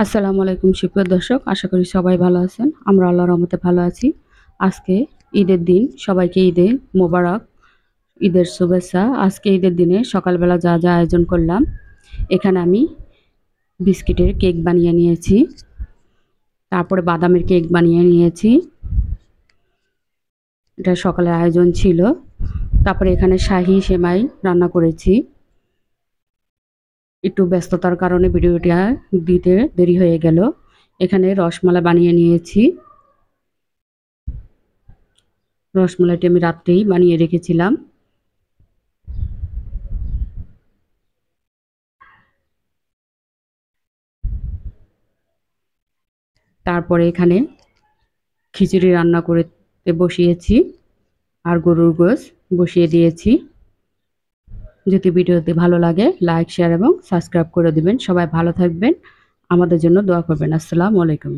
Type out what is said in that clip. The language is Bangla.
আসসালামু আলাইকুম সুপ্রিয় দর্শক, আশা করি সবাই ভালো আছেন। আমরা আল্লাহর রহমতে ভালো আছি। আজকে ঈদের দিন, সবাইকে ঈদে মোবারক, ঈদের শুভেচ্ছা। আজকে ঈদের দিনে সকালবেলা যা যা আয়োজন করলাম, এখানে আমি বিস্কিটের কেক বানিয়ে নিয়েছি, তারপরে বাদামের কেক বানিয়ে নিয়েছি, এটা সকালের আয়োজন ছিল। তারপরে এখানে শাহি সেমাই রান্না করেছি। একটু ব্যস্ততার কারণে ভিডিওটা দিতে দেরি হয়ে গেল। এখানে রসমালাই বানিয়ে নিয়েছি। রসমালাইটি আমি রাত্রেই বানিয়ে রেখেছিলাম। তারপরে এখানে খিচুড়ি রান্না করতে বসিয়েছি, আর গরুর গোশ বসিয়ে দিয়েছি। যদি ভিডিওতে ভালো লাগে লাইক, শেয়ার এবং সাবস্ক্রাইব করে দিবেন। সবাই ভালো থাকবেন, আমাদের জন্য দোয়া করবেন। আসসালামু আলাইকুম।